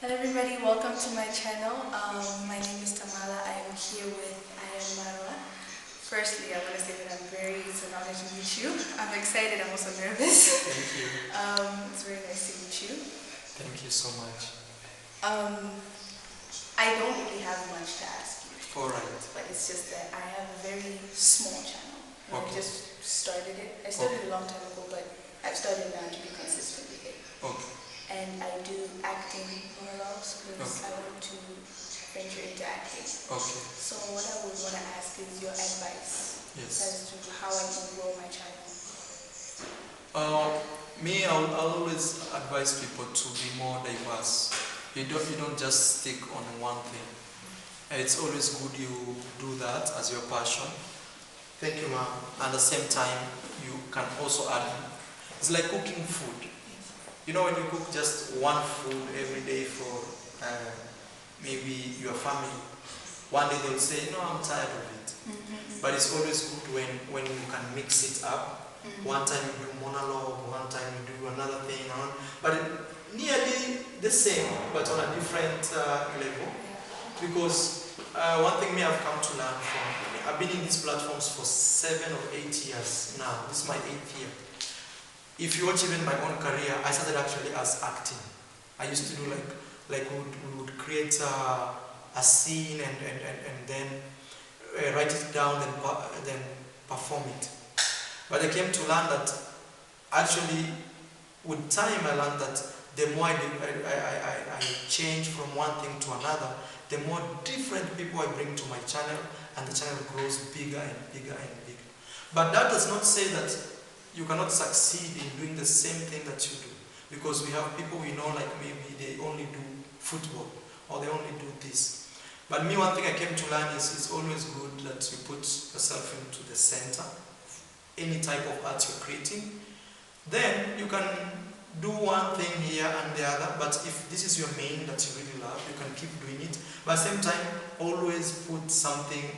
Hello everybody, welcome to my channel. My name is Tamala. I am here with iammarwa. Firstly, I want to say that I'm very honored to meet you. I'm excited, I'm also nervous. Thank you. It's very nice to meet you. Thank you so much. I don't really have much to ask you. Alright. But it's just that I have a very small channel. And Okay. I just started it. I started a long time ago, but I've started now to be consistent with it. Okay. And I do acting more else because Okay. I want to venture into acting. Okay. So what I would want to ask is your advice Yes. as to how I can grow my channel. I'll always advise people to be more diverse. You don't just stick on one thing. It's always good you do that as your passion. Thank you, ma'am. At the same time, you can also add. It's like cooking food. You know, when you cook just one food every day for maybe your family, one day they'll say, no, I'm tired of it. But it's always good when you can mix it up. One time you do monologue, one time you do another thing, but nearly the same, but on a different level. Because one thing I've come to learn from, I've been in these platforms for 7 or 8 years now. This is my 8th year. If you watch even my own career, I started actually as acting. I used to do like we would create a scene and then write it down and then perform it. But I came to learn that actually with time I learned that the more I change from one thing to another, the more different people I bring to my channel, and the channel grows bigger and bigger and bigger. But that does not say that you cannot succeed in doing the same thing that you do. Because we have people we know, like maybe they only do football or they only do this. But me, one thing I came to learn is it's always good that you put yourself into the center, any type of art you're creating. Then you can do one thing here and the other, but if this is your main that you really love, you can keep doing it. But at the same time, always put something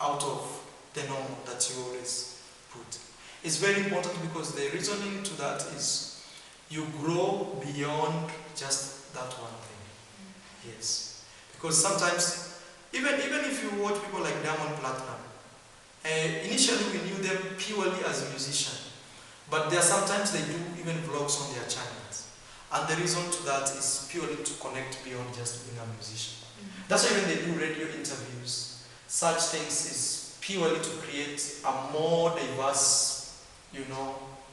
out of the norm that you always put. It's very important because the reasoning to that is you grow beyond just that one thing. Yes. Because sometimes, even if you watch people like Diamond Platinum, initially we knew them purely as a musician. But there are sometimes they do even vlogs on their channels. And the reason to that is purely to connect beyond just being a musician. That's why when they do radio interviews, such things is purely to create a more diverse,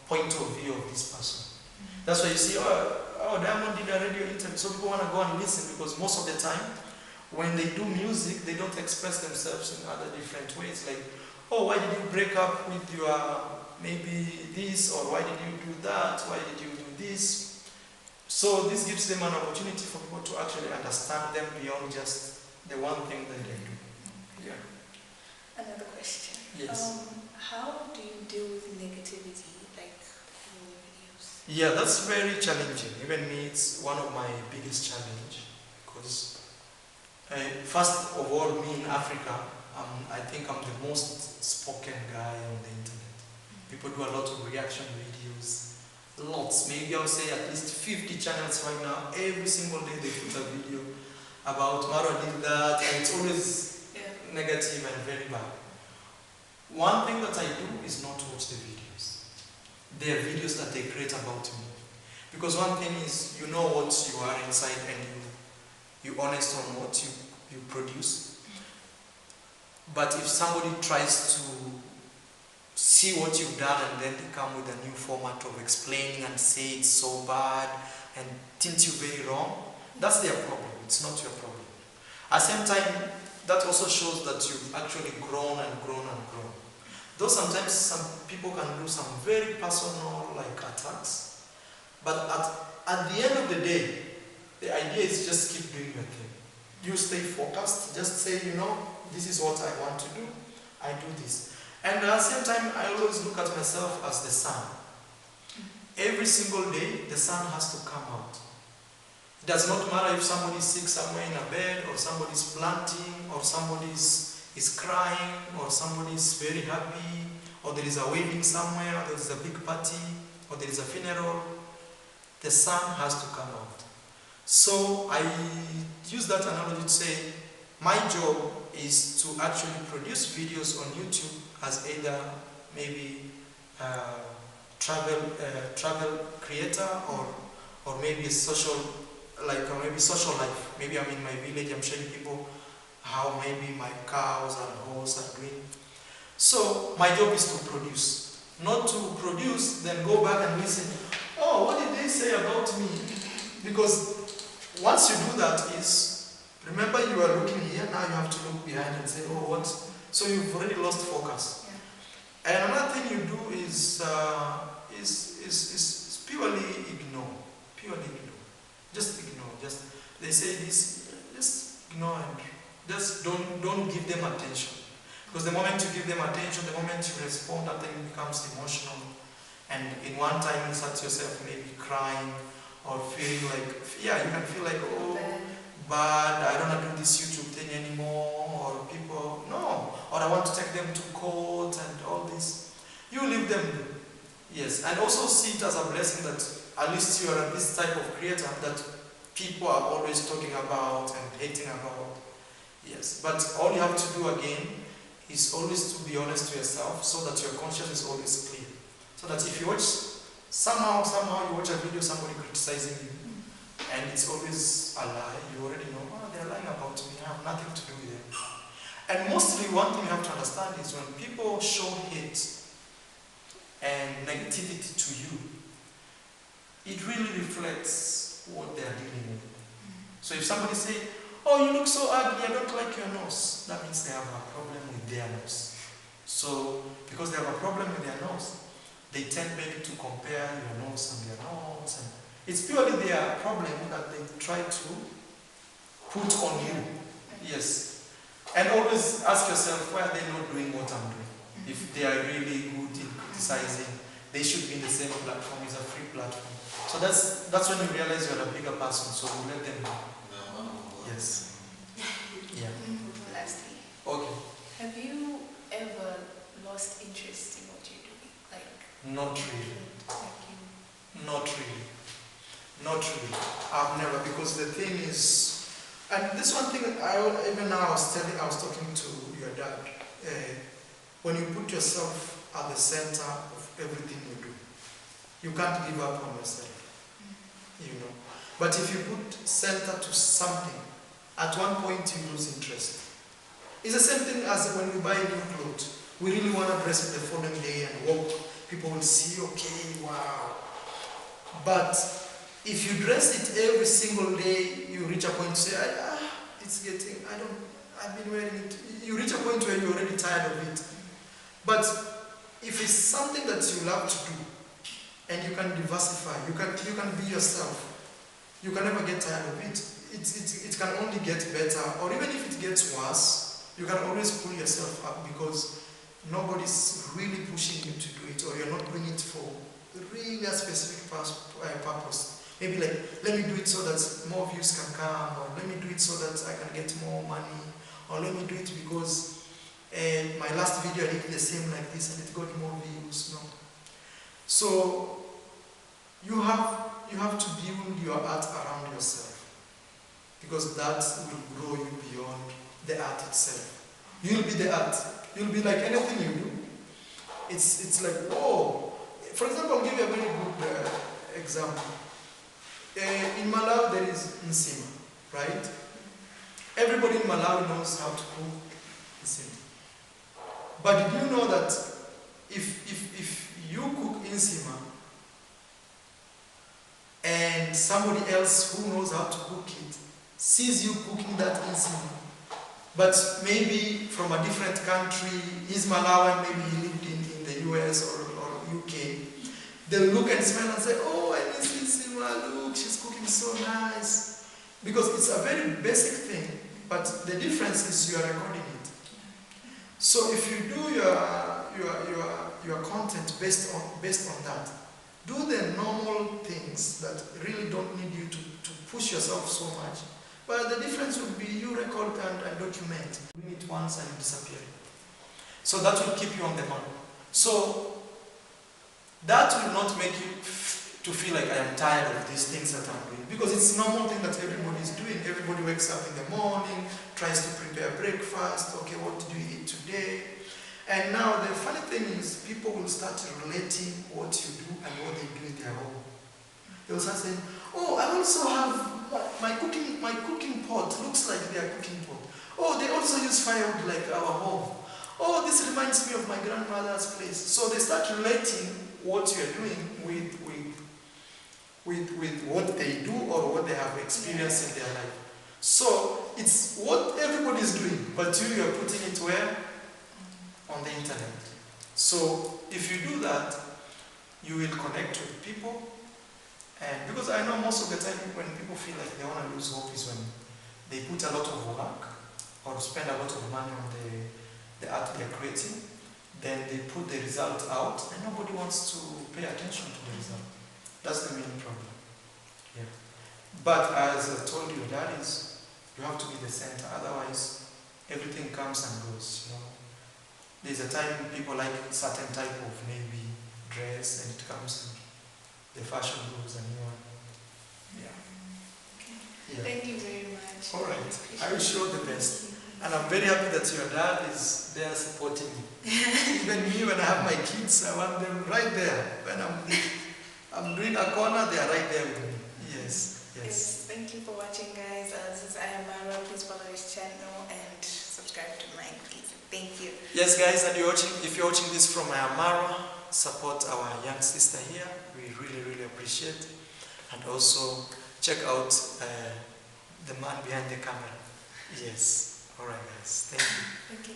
point of view of this person. That's why you see, oh, Diamond did a radio interview, so people want to go and listen, because most of the time, when they do music, they don't express themselves in other different ways. Like, oh, why did you break up with your, maybe this, or why did you do that, why did you do this? So this gives them an opportunity for people to actually understand them beyond just the one thing that they do. Yeah. Another question. Yes. How do you deal with negativity, like in your videos? Yeah, that's very challenging. Even me, it's one of my biggest challenge. Because first of all, me in Africa, I think I'm the most spoken guy on the internet. People do a lot of reaction videos. Lots. Maybe I'll say at least 50 channels right now. Every single day they put a video about Marwa did that, and it's always negative and very bad. One thing that I do is not watch the videos. They are videos that they create about me. Because one thing is, you know what you are inside and you're honest on what you produce. But if somebody tries to see what you've done and then they come with a new format of explaining and say it's so bad and tint you very wrong, that's their problem. It's not your problem. At the same time, that also shows that you've actually grown and grown and grown. Though sometimes some people can do some very personal attacks, but at the end of the day, the idea is just keep doing your thing. You stay focused, just say, this is what I want to do, I do this. And at the same time, I always look at myself as the sun. Every single day, the sun has to come out. It does not matter if somebody is sick somewhere in a bed, or somebody is planting, or somebody is crying, or somebody is very happy, or there is a wedding somewhere, or there is a big party, or there is a funeral. The sun has to come out. So I use that analogy to say my job is to actually produce videos on YouTube as either maybe travel creator or maybe social, like maybe social life. Maybe I'm in my village, I'm showing people how maybe my cows and horses are doing. So my job is to produce, not to produce then go back and listen. Oh, what did they say about me? Because once you do that is, remember you are looking here, now you have to look behind and say, oh, what? So you've already lost focus. Yeah. And another thing you do is purely ignore. Purely ignore. Just ignore. Just, they say this, just ignore and just don't give them attention. Because the moment you give them attention, the moment you respond, that thing becomes emotional. And in one time you start yourself maybe crying or feeling like, yeah, you can feel like, oh, bad, I don't want to do this YouTube thing anymore, or people, no, or I want to take them to court and all this. You leave them, yes, and also see it as a blessing that at least you are this type of creator that people are always talking about and hating about. Yes, but all you have to do again is always to be honest to yourself so that your conscience is always clear. So that if you watch, somehow you watch a video somebody criticizing you, and it's always a lie, you already know, oh, they're lying about me, I have nothing to do with them. And mostly one thing you have to understand is when people show hate and negativity to you, it really reflects what they're dealing with. So if somebody say, oh, you look so ugly, I don't like your nose, that means they have a problem with their nose. So, because they have a problem with their nose, they tend maybe to compare your nose and their nose. And it's purely their problem that they try to put on you. Yes. And always ask yourself, why are they not doing what I'm doing? If they are really good in criticizing, they should be in the same platform. It's a free platform. So that's when you realize you're a bigger person. So you let them know. Yes. Yeah. Lastly. Okay. Have you ever lost interest in what you're doing? Like, not really. Not really. Not really. I've never, because the thing is, and this one thing, even now I was talking to your dad, when you put yourself at the center of everything you do, you can't give up on yourself, you know. But if you put center to something, at one point you lose interest. It's the same thing as when we buy new clothes. We really want to dress it the following day and walk. People will see, okay, wow. But if you dress it every single day, you reach a point to say, it's getting, I've been wearing it. You reach a point where you're already tired of it. But if it's something that you love to do, and you can diversify, you can be yourself, you can never get tired of it. It can only get better, or even if it gets worse, you can always pull yourself up because nobody's really pushing you to do it, or you're not doing it for really a specific purpose. Maybe like, let me do it so that more views can come, or let me do it so that I can get more money, or let me do it because my last video I did the same like this and it got more views. No. So you have to build your art around yourself, because that will grow you beyond the art itself. You'll be the art. You'll be like anything you do. It's like, oh, for example, I'll give you a very good example. In Malawi there is nsima, right? Everybody in Malawi knows how to cook nsima. But did you know that if you cook nsima and somebody else who knows how to cook it sees you cooking that nsima, but maybe from a different country, he's Malawian, maybe he lived in the US or UK, they'll look and smell and say, oh, I miss nsima, look, she's cooking so nice. Because it's a very basic thing, but the difference is you are recording it. So if you do your content based on that, do the normal things that really don't need you to push yourself so much. But the difference would be you record and document. Doing it once and disappear. So that will keep you on the map. So that will not make you to feel like I am tired of these things that I'm doing. Because it's a normal thing that everybody is doing. Everybody wakes up in the morning, tries to prepare breakfast. Okay, what did you eat today? And now the funny thing is, people will start relating what you do and what they do in their home. They will start saying, oh, I also have my cooking pot looks like their cooking pot. Oh, they also use firewood like our home. Oh, this reminds me of my grandmother's place. So they start relating what you are doing with what they do or what they have experienced in their life. So it's what everybody is doing, but you are putting it where? On the internet. So if you do that, you will connect with people. And because I know most of the time when people feel like they want to lose hope is when they put a lot of work or spend a lot of money on the art they're creating, then they put the result out and nobody wants to pay attention to the result. That's the main problem. Yeah. But as I told you, that is, you have to be the center, otherwise everything comes and goes. You know, there's a time people like certain type of maybe dress, and it comes and the fashion goes and you know. Yeah. Okay. Yeah. Thank you very much. All right. I wish you all the best. And I'm very happy that your dad is there supporting me. Even me, when I have my kids, I want them right there. When I'm doing a corner, they are right there with me. Yes, yes. Thank you for watching, guys. This is iammarwa. Please follow his channel and subscribe to mine, please. Thank you. Yes, guys, and if you're watching this from iammarwa, support our young sister here. We really, really appreciate it. And also check out the man behind the camera. Yes. All right, guys. Thank you. Thank you.